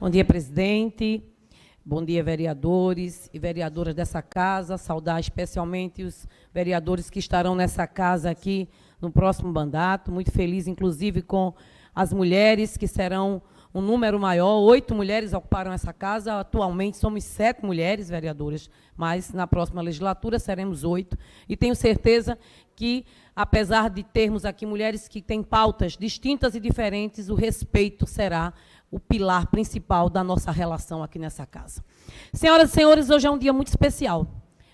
Bom dia, presidente. Bom dia, vereadores e vereadoras dessa casa. Saudar especialmente os vereadores que estarão nessa casa aqui no próximo mandato. Muito feliz, inclusive, com as mulheres, que serão um número maior. 8 mulheres ocuparam essa casa. Atualmente somos 7 mulheres vereadoras, mas na próxima legislatura seremos 8. E tenho certeza que, apesar de termos aqui mulheres que têm pautas distintas e diferentes, o respeito será o pilar principal da nossa relação aqui nessa casa. Senhoras e senhores, hoje é um dia muito especial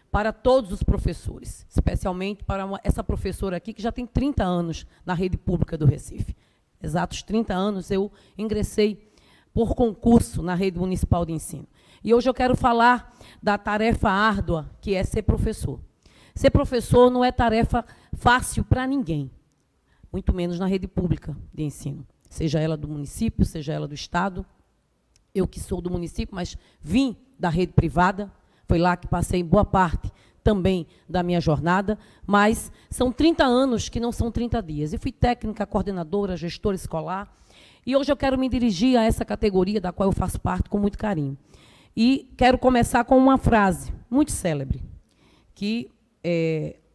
para todos os professores, especialmente para essa professora aqui, que já tem 30 anos na rede pública do Recife. Exatos 30 anos eu ingressei por concurso na rede municipal de ensino. E hoje eu quero falar da tarefa árdua que é ser professor. Ser professor não é tarefa fácil para ninguém, muito menos na rede pública de ensino. Seja ela do município, seja ela do estado. Eu que sou do município, mas vim da rede privada, foi lá que passei boa parte também da minha jornada, mas são 30 anos que não são 30 dias. Eu fui técnica, coordenadora, gestora escolar, e hoje eu quero me dirigir a essa categoria da qual eu faço parte com muito carinho. E quero começar com uma frase muito célebre, que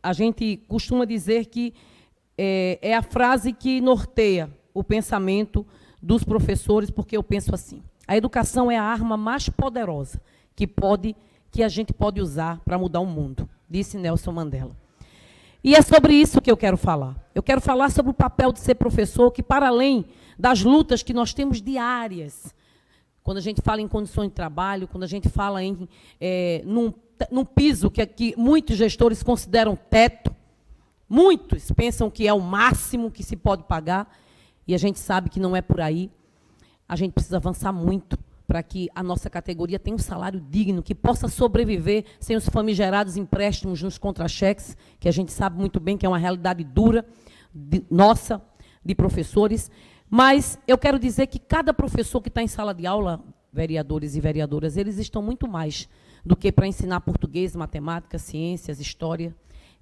a gente costuma dizer que é a frase que norteia o pensamento dos professores, porque eu penso assim: a educação é a arma mais poderosa que a gente pode usar para mudar o mundo, disse Nelson Mandela. E é sobre isso que eu quero falar. Eu quero falar sobre o papel de ser professor, que para além das lutas que nós temos diárias, quando a gente fala em condições de trabalho, quando a gente fala num piso que muitos gestores consideram teto, muitos pensam que é o máximo que se pode pagar, e a gente sabe que não é por aí. A gente precisa avançar muito para que a nossa categoria tenha um salário digno, que possa sobreviver sem os famigerados empréstimos nos contra-cheques, que a gente sabe muito bem que é uma realidade dura nossa, de professores. Mas eu quero dizer que cada professor que está em sala de aula, vereadores e vereadoras, eles estão muito mais do que para ensinar português, matemática, ciências, história.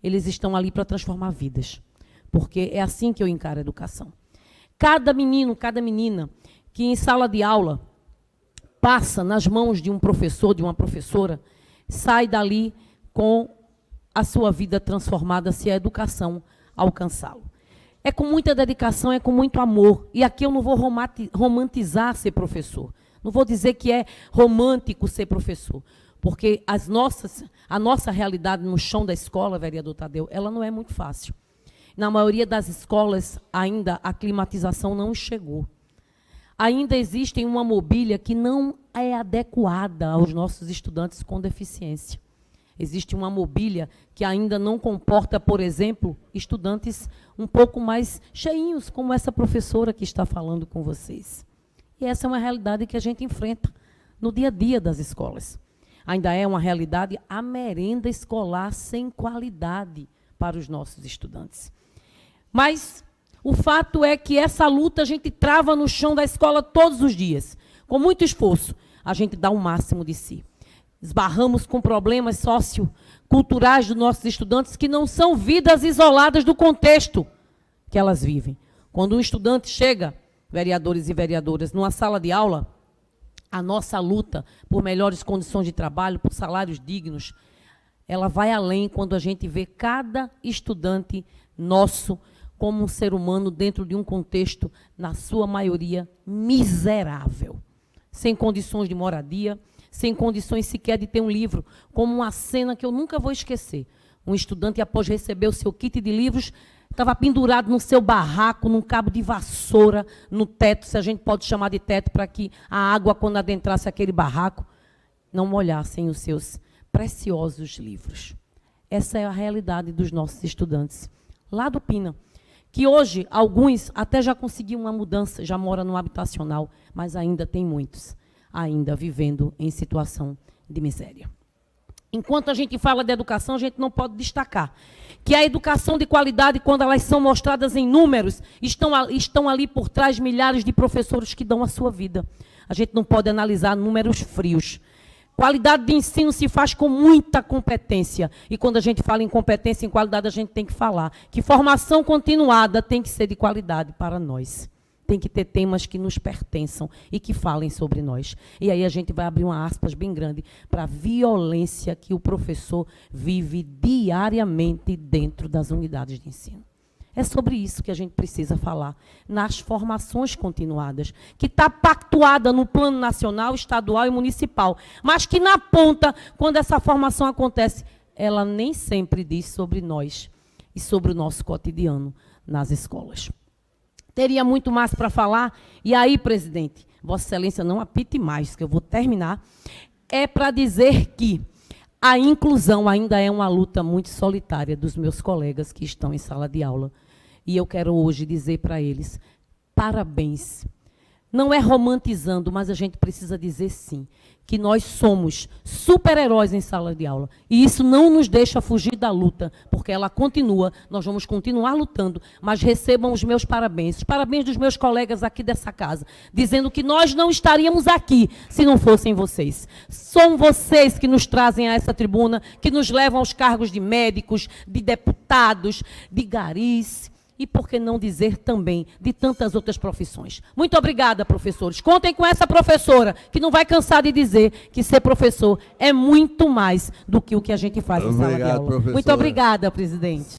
Eles estão ali para transformar vidas, porque é assim que eu encaro a educação. Cada menino, cada menina que em sala de aula passa nas mãos de um professor, de uma professora, sai dali com a sua vida transformada, se a educação alcançá-lo. É com muita dedicação, é com muito amor. E aqui eu não vou romantizar ser professor. Não vou dizer que é romântico ser professor, porque a nossa realidade no chão da escola, vereador Tadeu, ela não é muito fácil. Na maioria das escolas, ainda a climatização não chegou. Ainda existe uma mobília que não é adequada aos nossos estudantes com deficiência. Existe uma mobília que ainda não comporta, por exemplo, estudantes um pouco mais cheinhos, como essa professora que está falando com vocês. E essa é uma realidade que a gente enfrenta no dia a dia das escolas. Ainda é uma realidade a merenda escolar sem qualidade para os nossos estudantes. Mas o fato é que essa luta a gente trava no chão da escola todos os dias. Com muito esforço, a gente dá o máximo de si. Esbarramos com problemas socioculturais dos nossos estudantes que não são vidas isoladas do contexto que elas vivem. Quando um estudante chega, vereadores e vereadoras, numa sala de aula, a nossa luta por melhores condições de trabalho, por salários dignos, ela vai além quando a gente vê cada estudante nosso como um ser humano dentro de um contexto, na sua maioria, miserável. Sem condições de moradia, sem condições sequer de ter um livro, como uma cena que eu nunca vou esquecer. Um estudante, após receber o seu kit de livros, estava pendurado no seu barraco, num cabo de vassoura, no teto, se a gente pode chamar de teto, para que a água, quando adentrasse aquele barraco, não molhassem os seus preciosos livros. Essa é a realidade dos nossos estudantes. Lá do Pina, que hoje, alguns até já conseguiram uma mudança, já moram no habitacional, mas ainda tem muitos, ainda vivendo em situação de miséria. Enquanto a gente fala de educação, a gente não pode destacar que a educação de qualidade, quando elas são mostradas em números, estão ali por trás milhares de professores que dão a sua vida. A gente não pode analisar números frios. Qualidade de ensino se faz com muita competência. E quando a gente fala em competência e em qualidade, a gente tem que falar que formação continuada tem que ser de qualidade para nós. tem que ter temas que nos pertençam e que falem sobre nós. E aí a gente vai abrir uma aspas bem grande para a violência que o professor vive diariamente dentro das unidades de ensino. É sobre isso que a gente precisa falar, nas formações continuadas, que está pactuada no plano nacional, estadual e municipal, mas que na ponta, quando essa formação acontece, ela nem sempre diz sobre nós e sobre o nosso cotidiano nas escolas. Teria muito mais para falar, e aí, presidente, Vossa Excelência, não apite mais, que eu vou terminar, é para dizer que a inclusão ainda é uma luta muito solitária dos meus colegas que estão em sala de aula. E eu quero hoje dizer para eles, parabéns. Não é romantizando, mas a gente precisa dizer sim, que nós somos super-heróis em sala de aula. E isso não nos deixa fugir da luta, porque ela continua, nós vamos continuar lutando, mas recebam os meus parabéns, os parabéns dos meus colegas aqui dessa casa, dizendo que nós não estaríamos aqui se não fossem vocês. São vocês que nos trazem a essa tribuna, que nos levam aos cargos de médicos, de deputados, de garis, e por que não dizer também de tantas outras profissões. Muito obrigada, professores. Contem com essa professora, que não vai cansar de dizer que ser professor é muito mais do que o que a gente faz em sala de aula. Professora. Muito obrigada, presidente.